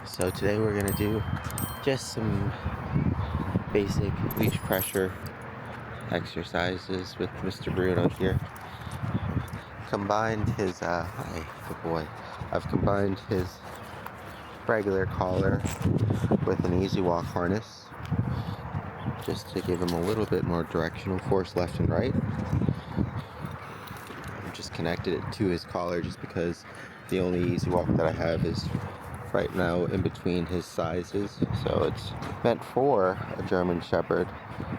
So today we're gonna do just some basic leash pressure exercises with Mr. Bruno here. Combined his, hi, good boy. I've combined his regular collar with an easy walk harness just to give him a little bit more directional force left and right. I've just connected it to his collar just because the only easy walk that I have is right now in between his sizes, so it's meant for a German Shepherd,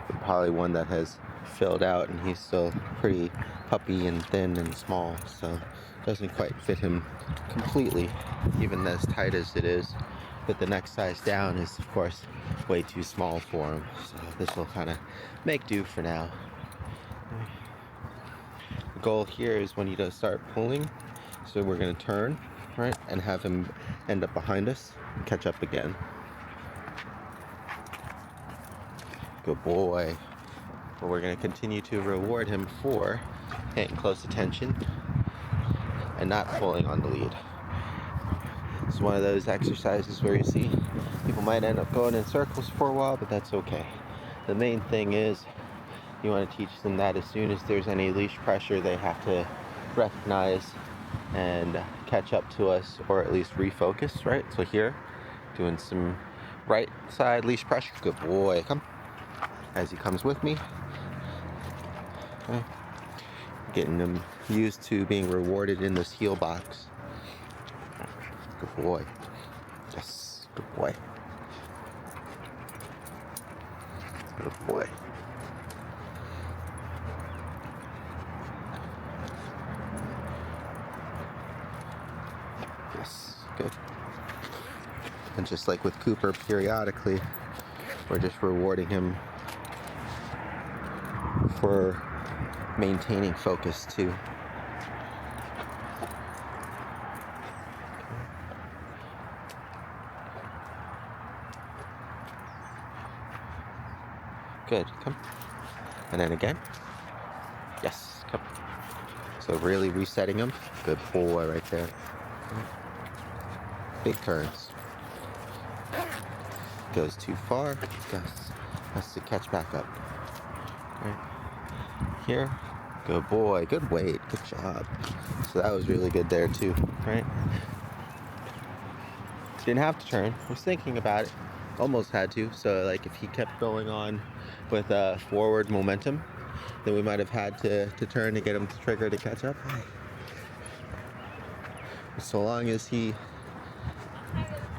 but probably one that has filled out and he's still pretty puppy and thin and small, so it doesn't quite fit him completely, even as tight as it is. But the next size down is of course way too small for him, so this will kind of make do for now. The goal here is when he does start pulling, so we're going to turn, right, and have him end up behind us and catch up again. Good boy. But we're going to continue to reward him for paying close attention and not pulling on the lead. It's one of those exercises where you see people might end up going in circles for a while, but that's okay. The main thing is you want to teach them that as soon as there's any leash pressure, they have to recognize and catch up to us, or at least refocus, right? So here, doing some right side leash pressure. Good boy. Come. As he comes with me. Okay. Getting him used to being rewarded in this heel box. Good boy. Yes. Good boy. Good boy. Yes. Good. And just like with Cooper, periodically, we're just rewarding him for maintaining focus too. Good, come. And then again. Yes, come. So really resetting him. Good boy right there. Big turns. Goes too far. Has to catch back up. Right. Here. Good boy. Good weight. Good job. So that was really good there too, right? Didn't have to turn. I was thinking about it. Almost had to. So like if he kept going on with forward momentum, then we might have had to turn to get him to trigger to catch up. So long as he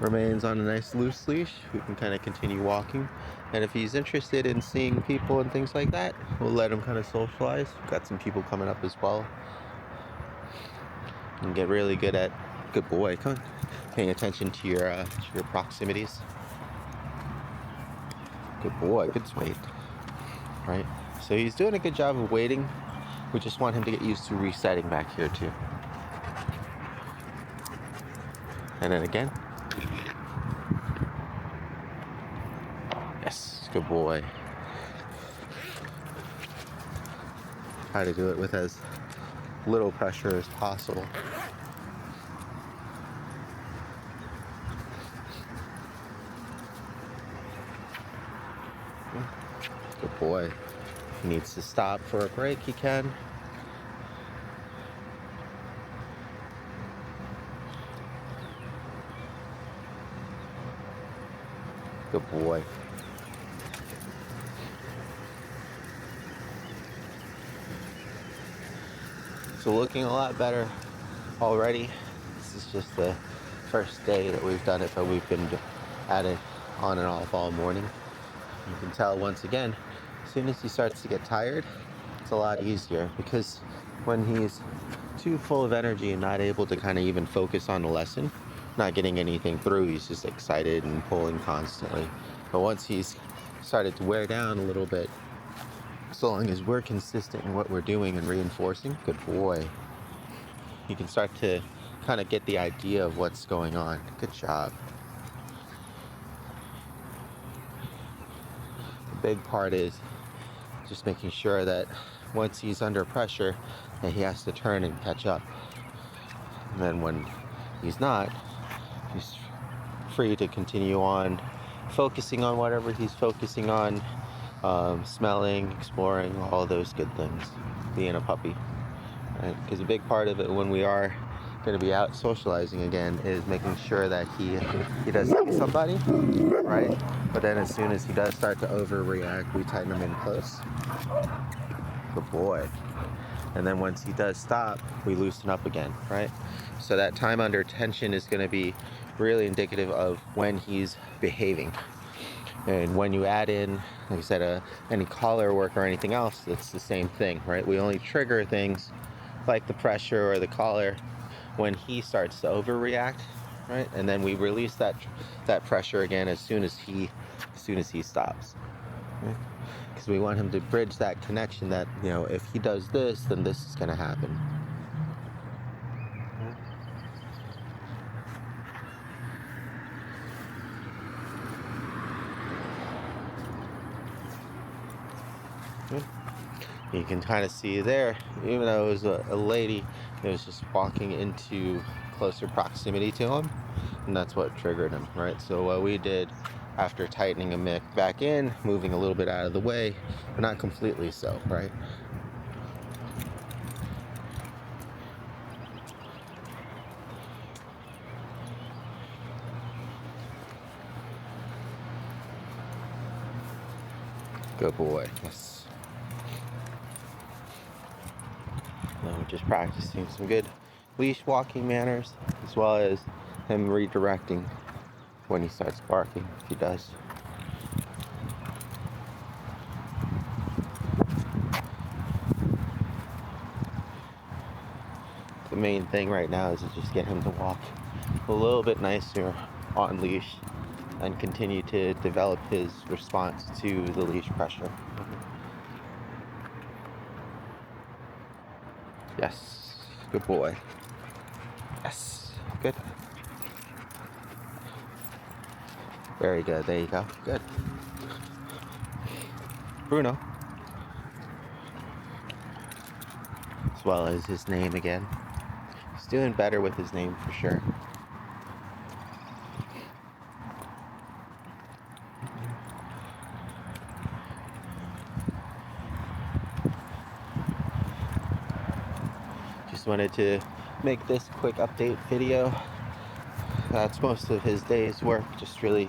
remains on a nice loose leash, we can kind of continue walking. And if he's interested in seeing people and things like that, we'll let him kind of socialize. We've got some people coming up as well. And get really good at, good boy, come on, paying attention to your proximities. Good boy, good weight. Right? So he's doing a good job of waiting. We just want him to get used to resetting back here too. And then again. Yes, good boy. Try to do it with as little pressure as possible. Good boy. If he needs to stop for a break, he can. Good boy. So looking a lot better already. This is just the first day that we've done it, but we've been at it on and off all morning. You can tell once again, as soon as he starts to get tired, it's a lot easier, because when he's too full of energy and not able to kind of even focus on the lesson, not getting anything through, he's just excited and pulling constantly. But once he's started to wear down a little bit, so long as we're consistent in what we're doing and reinforcing, good boy, you can start to kind of get the idea of what's going on. Good job. The big part is just making sure that once he's under pressure, that he has to turn and catch up. And then when he's not, he's free to continue on focusing on whatever he's focusing on, smelling, exploring, all those good things, being a puppy. Right? Because a big part of it when we are going to be out socializing again is making sure that he does see somebody, right? But then as soon as he does start to overreact, we tighten him in close. Good boy. And then once he does stop, we loosen up again, right? So that time under tension is going to be really indicative of when he's behaving. And when you add in, like I said, any collar work or anything else, it's the same thing, right? We only trigger things like the pressure or the collar when he starts to overreact, right? And then we release that pressure again as soon as he stops, right? Because we want him to bridge that connection that, you know, if he does this, then this is going to happen. You can kind of see there, even though it was a lady, it was just walking into closer proximity to him, and that's what triggered him, right? So what we did after tightening him back in, moving a little bit out of the way, but not completely so, right? Good boy, yes. Now we're just practicing some good leash walking manners, as well as him redirecting when he starts barking, if he does. The main thing right now is to just get him to walk a little bit nicer on leash and continue to develop his response to the leash pressure. Yes, good boy. Yes, good. Very good, there you go, good. Bruno. As well as his name again. He's doing better with his name for sure. Just wanted to make this quick update video. That's most of his day's work, just really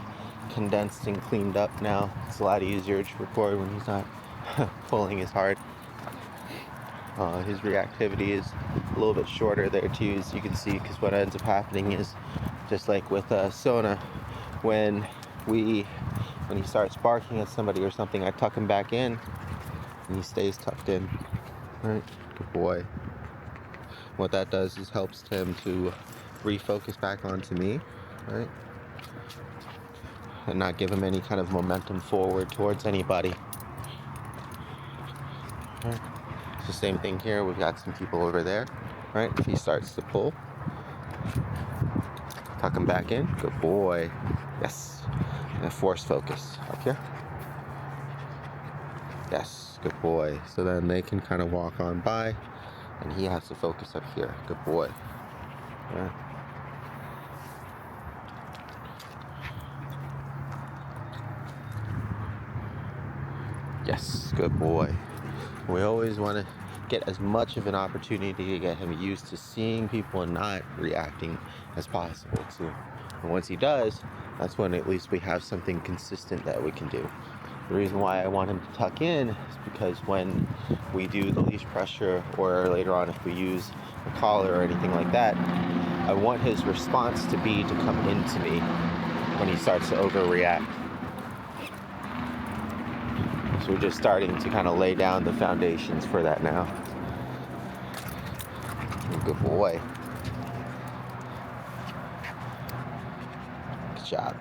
condensed and cleaned up now. It's a lot easier to record when he's not pulling as hard. His reactivity is a little bit shorter there too, as you can see, because what ends up happening is, just like with Sona, when he starts barking at somebody or something, I tuck him back in, and he stays tucked in. Right, good boy. What that does is helps him to refocus back onto me, right, and not give him any kind of momentum forward towards anybody. Right. It's the same thing here. We've got some people over there, right? If he starts to pull, tuck him back in. Good boy. Yes. And force focus up here. Yes. Good boy. So then they can kind of walk on by, and he has to focus up here. Good boy. Yeah. Yes. Good boy. We always want to get as much of an opportunity to get him used to seeing people and not reacting as possible too. And once he does, that's when at least we have something consistent that we can do. The reason why I want him to tuck in is because when we do the leash pressure, or later on if we use a collar or anything like that, I want his response to be to come into me when he starts to overreact. So we're just starting to kind of lay down the foundations for that now. Good boy. Good job.